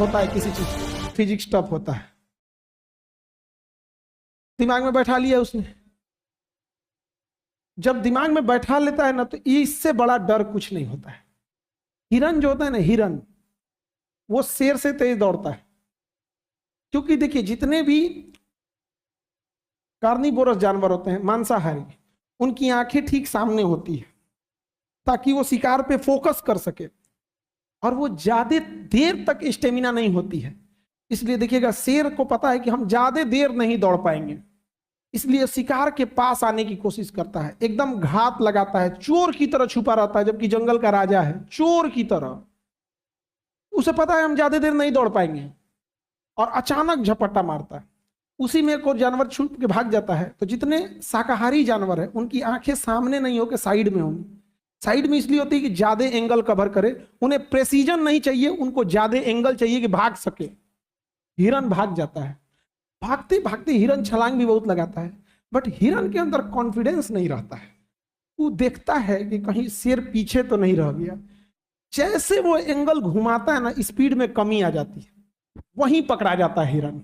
होता है किसी चीज, फिजिक्स टफ होता है। दिमाग में बैठा लिया उसने, जब दिमाग में बैठा लेता है ना तो इससे बड़ा डर कुछ नहीं होता है। हिरन जो होता है ना, हिरन वो शेर से तेज दौड़ता है, क्योंकि देखिए जितने भी कार्निवोरस जानवर होते हैं, मांसाहारी, उनकी आंखें ठीक सामने होती है ताकि वो शिकार पे फोकस कर सके, और वो ज्यादा देर तक स्टेमिना नहीं होती है। इसलिए देखिएगा शेर को पता है कि हम ज्यादा देर नहीं दौड़ पाएंगे, इसलिए शिकार के पास आने की कोशिश करता है, एकदम घात लगाता है, चोर की तरह छुपा रहता है, जबकि जंगल का राजा है, चोर की तरह। उसे पता है हम ज्यादा देर नहीं दौड़ पाएंगे, और अचानक झपट्टा मारता है। उसी में एक और जानवर छुप के भाग जाता है। तो जितने शाकाहारी जानवर है उनकी आंखें सामने नहीं होकर साइड में होंगी। साइड में इसलिए होती है कि ज्यादा एंगल कवर करे, उन्हें प्रेसिजन नहीं चाहिए, उनको ज्यादा एंगल चाहिए कि भाग सके। हिरन भाग जाता है, भागते भागते हिरन छलांग भी बहुत लगाता है, बट हिरन के अंदर कॉन्फिडेंस नहीं रहता है। वो देखता है कि कहीं शेर पीछे तो नहीं रह गया। जैसे वो एंगल घुमाता है ना, स्पीड में कमी आ जाती है, वहीं पकड़ा जाता है हिरन।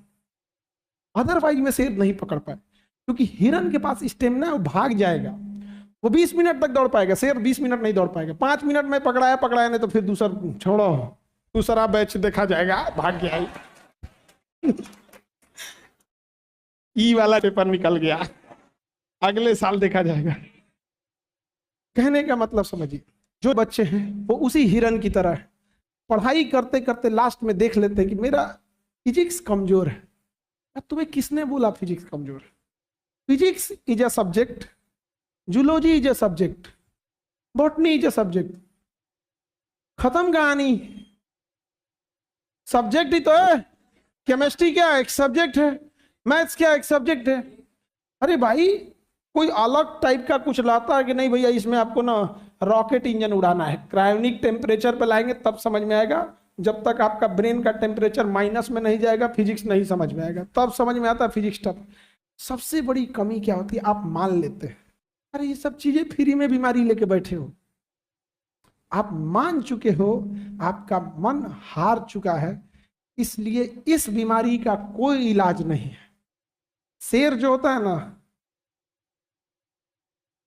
अदरवाइज में शेर नहीं पकड़ पाए, क्योंकि हिरन के पास स्टेमिना, वो भाग जाएगा, वो 20 मिनट तक दौड़ पाएगा, शेर 20 मिनट नहीं दौड़ पाएगा। 5 मिनट में पकड़ाया नहीं तो फिर दूसरा बैच देखा जाएगा, भाग गया ई वाला पेपर निकल गया, अगले साल देखा जाएगा। कहने का मतलब समझिए, जो बच्चे हैं वो उसी हिरन की तरह है, पढ़ाई करते करते लास्ट में देख लेते हैं कि मेरा फिजिक्स कमजोर है। तुम्हें किसने बोला फिजिक्स कमजोर है? Physics is a subject, zoology is a subject, botany is a subject. खत्म कहानी। सब्जेक्ट ही तो है। केमिस्ट्री क्या एक सब्जेक्ट है, मैथ्स क्या एक सब्जेक्ट है। अरे भाई, कोई अलग टाइप का कुछ लाता है कि नहीं भैया इसमें आपको ना रॉकेट इंजन उड़ाना है, क्रायोनिक टेम्परेचर पे लाएंगे तब समझ में आएगा। जब तक आपका ब्रेन का टेम्परेचर माइनस में नहीं जाएगा फिजिक्स नहीं समझ में आएगा, तब समझ में आता है फिजिक्स टफ। सबसे बड़ी कमी क्या होती है, आप मान लेते हैं अरे ये सब चीजें फ्री में बीमारी लेके बैठे हो, आप मान चुके हो, आपका मन हार चुका है, इसलिए इस बीमारी का कोई इलाज नहीं है। शेर जो होता है ना,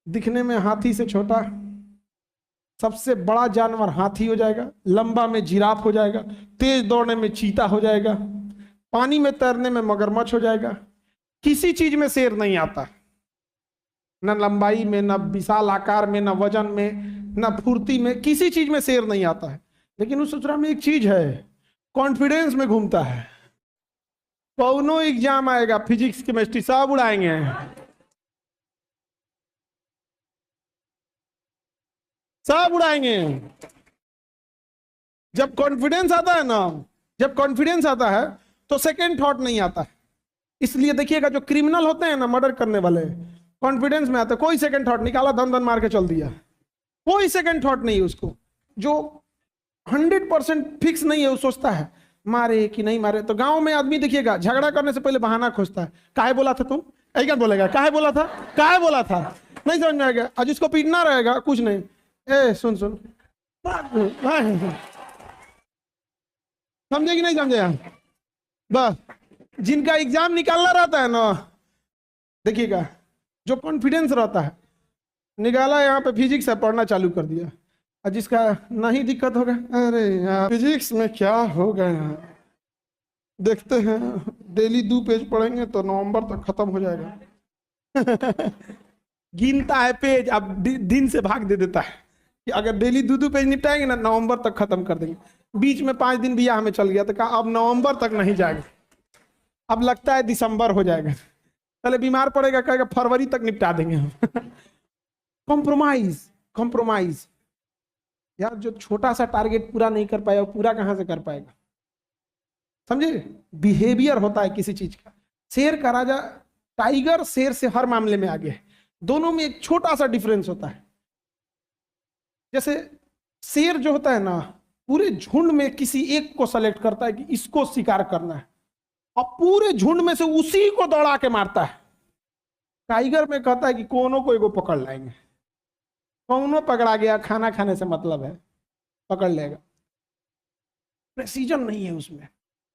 दिखने में हाथी से छोटा, सबसे बड़ा जानवर हाथी हो जाएगा, लंबा में जिराफ हो जाएगा, तेज दौड़ने में चीता हो जाएगा, पानी में तैरने में मगरमच्छ हो जाएगा। किसी चीज में शेर नहीं आता, न लंबाई में, न विशाल आकार में, न वजन में, न फुर्ती में, किसी चीज में शेर नहीं आता है। लेकिन उस सूचना में एक चीज है, कॉन्फिडेंस में घूमता है। कौनो एग्जाम आएगा, फिजिक्स केमिस्ट्री सब उड़ाएंगे, सब उड़ाएंगे। जब कॉन्फिडेंस आता है ना, जब कॉन्फिडेंस आता है तो सेकंड थॉट नहीं आता है। इसलिए देखिएगा जो क्रिमिनल होते हैं ना, मर्डर करने वाले, कॉन्फिडेंस में आता है, कोई सेकंड थॉट निकाला, धन धन मार के चल दिया, कोई सेकंड थॉट नहीं है उसको। जो 100% फिक्स नहीं है वो सोचता है मारे कि नहीं मारे। तो गांव में आदमी देखिएगा झगड़ा करने से पहले बहाना खोजता है, काहे बोला था तुम, ऐसा बोलेगा, काहे बोला था, काहे बोला था, नहीं समझ में आएगा। आज जिसको पीटना रहेगा कुछ नहीं, ए सुन समझे कि नहीं समझे। बस जिनका एग्जाम निकालना रहता है ना, देखिएगा जो कॉन्फिडेंस रहता है, निकाला यहाँ पे फिजिक्स है, पढ़ना चालू कर दिया। और जिसका नहीं दिक्कत होगा, अरे यार फिजिक्स में क्या हो गया, देखते हैं डेली 2 पेज पढ़ेंगे तो नवंबर तक खत्म हो जाएगा। गिनता है पेज, अब दिन से भाग दे देता है कि अगर डेली 2 पेज निपटाएंगे ना नवंबर तक खत्म कर देंगे। बीच में 5 दिन बियाह में चल गया तो कहा अब नवंबर तक नहीं जाएगा, अब लगता है दिसंबर हो जाएगा, पहले बीमार पड़ेगा, कहेगा फरवरी तक निपटा देंगे हम। कॉम्प्रोमाइज यार, जो छोटा सा टारगेट पूरा नहीं कर पाया वो पूरा कहां से कर पाएगा, समझे। बिहेवियर होता है किसी चीज का। शेर का राजा, टाइगर शेर से हर मामले में आगे है, दोनों में एक छोटा सा डिफरेंस होता है। जैसे शेर जो होता है ना, पूरे झुंड में किसी एक को सेलेक्ट करता है कि इसको शिकार करना है, और पूरे झुंड में से उसी को दौड़ा के मारता है। टाइगर में कहता है कि कोनो को एगो पकड़ लाएंगे, कौनो पकड़ा गया, खाना खाने से मतलब है, पकड़ लेगा। प्रेसिजन नहीं है उसमें।